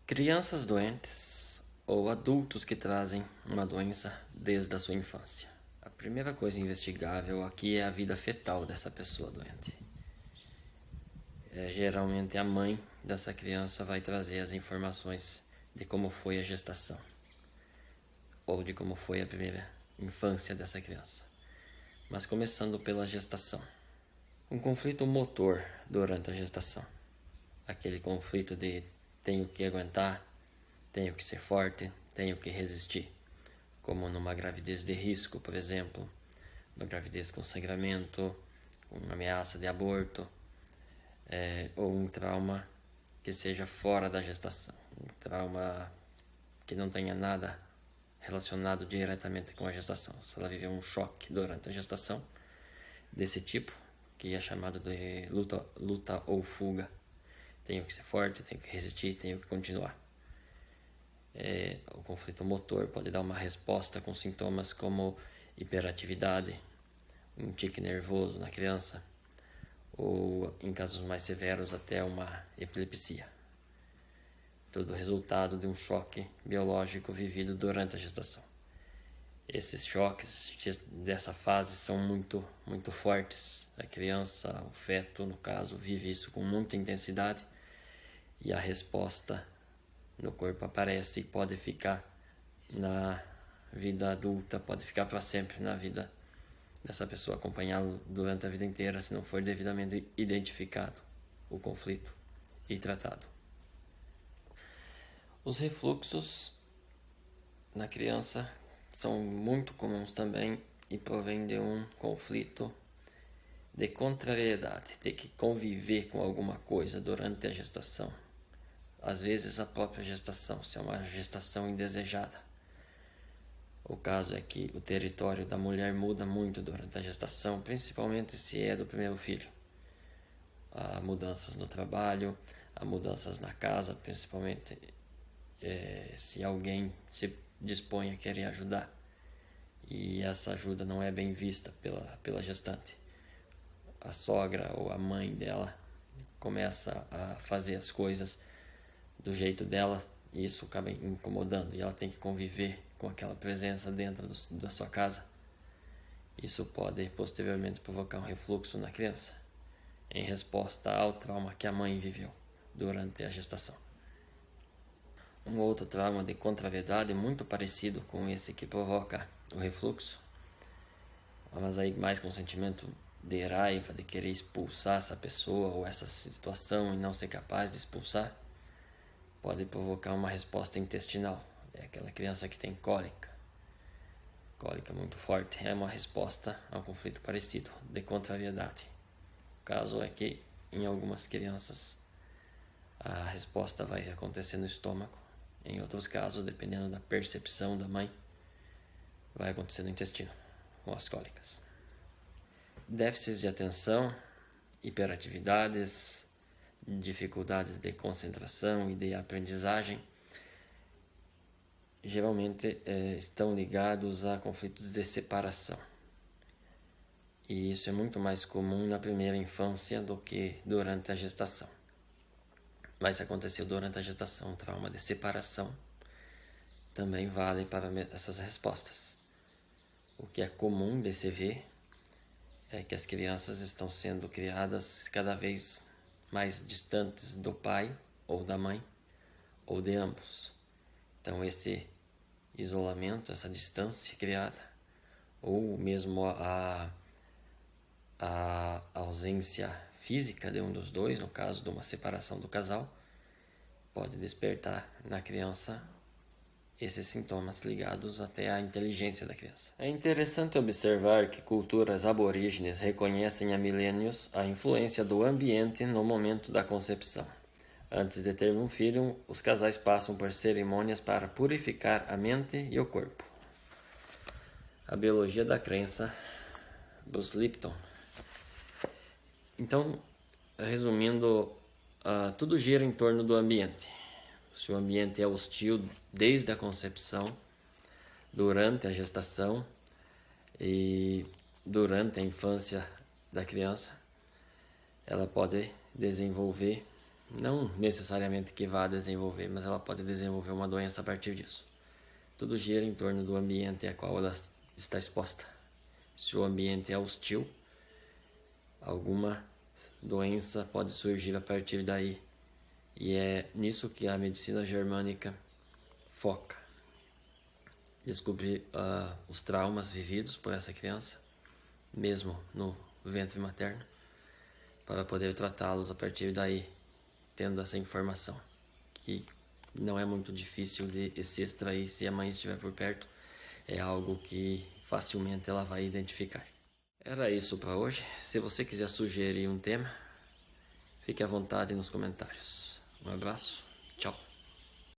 Crianças doentes ou adultos que trazem uma doença desde a sua infância. A primeira coisa investigável aqui é a vida fetal dessa pessoa doente. Geralmente a mãe dessa criança vai trazer as informações de como foi a gestação ou de como foi a primeira infância dessa criança. Mas começando pela gestação. Um conflito motor durante a gestação. Aquele conflito de tenho que aguentar, tenho que ser forte, tenho que resistir. Como numa gravidez de risco, por exemplo, uma gravidez com sangramento, com ameaça de aborto, ou um trauma que seja fora da gestação, um trauma que não tenha nada relacionado diretamente com a gestação. Se ela viveu um choque durante a gestação desse tipo, que é chamado de luta ou fuga, tenho que ser forte, tenho que resistir, tenho que continuar. O conflito motor pode dar uma resposta com sintomas como hiperatividade, um tique nervoso na criança, ou em casos mais severos até uma epilepsia. Tudo resultado de um choque biológico vivido durante a gestação. Esses choques dessa fase são muito fortes. A criança, o feto, no caso, vive isso com muita intensidade e a resposta no corpo aparece e pode ficar na vida adulta, pode ficar para sempre na vida dessa pessoa, acompanhá-lo durante a vida inteira se não for devidamente identificado o conflito e tratado. Os refluxos na criança são muito comuns também e provêm de um conflito de contrariedade, de que conviver com alguma coisa durante a gestação. Às vezes a própria gestação, se é uma gestação indesejada. O caso é que o território da mulher muda muito durante a gestação, principalmente se é do primeiro filho. Há mudanças no trabalho, há mudanças na casa, principalmente se alguém se dispõe a querer ajudar. E essa ajuda não é bem vista pela gestante. A sogra ou a mãe dela começa a fazer as coisas do jeito dela e isso acaba incomodando e ela tem que conviver com aquela presença dentro da sua casa. Isso pode posteriormente provocar um refluxo na criança em resposta ao trauma que a mãe viveu durante a gestação. Um outro trauma de contrariedade muito parecido com esse que provoca o refluxo, mas aí mais com sentimento de raiva, de querer expulsar essa pessoa ou essa situação e não ser capaz de expulsar, pode provocar uma resposta intestinal. É aquela criança que tem cólica muito forte, é uma resposta a um conflito parecido, de contrariedade. O caso é que em algumas crianças a resposta vai acontecer no estômago, em outros casos, dependendo da percepção da mãe, vai acontecer no intestino, com as cólicas. Déficits de atenção, hiperatividades, dificuldades de concentração e de aprendizagem geralmente estão ligados a conflitos de separação. E isso é muito mais comum na primeira infância do que durante a gestação. Mas se aconteceu durante a gestação um trauma de separação, também vale para essas respostas. O que é comum de se ver é que as crianças estão sendo criadas cada vez mais distantes do pai ou da mãe, ou de ambos. Então esse isolamento, essa distância criada, ou mesmo a ausência física de um dos dois, no caso de uma separação do casal, pode despertar na criança esses sintomas ligados até à inteligência da criança. É interessante observar que culturas aborígenes reconhecem há milênios a influência do ambiente no momento da concepção. Antes de ter um filho, os casais passam por cerimônias para purificar a mente e o corpo. A biologia da crença, Bruce Lipton. Então, resumindo, tudo gira em torno do ambiente. Se o ambiente é hostil desde a concepção, durante a gestação e durante a infância da criança, ela pode desenvolver não necessariamente que vá desenvolver, mas ela pode desenvolver uma doença a partir disso. Tudo gira em torno do ambiente a qual ela está exposta. Se o ambiente é hostil, alguma doença pode surgir a partir daí. E é nisso que a medicina germânica foca. Descobrir os traumas vividos por essa criança, mesmo no ventre materno, para poder tratá-los a partir daí, tendo essa informação, que não é muito difícil de se extrair se a mãe estiver por perto, é algo que facilmente ela vai identificar. Era isso para hoje. Se você quiser sugerir um tema, fique à vontade nos comentários. Um abraço.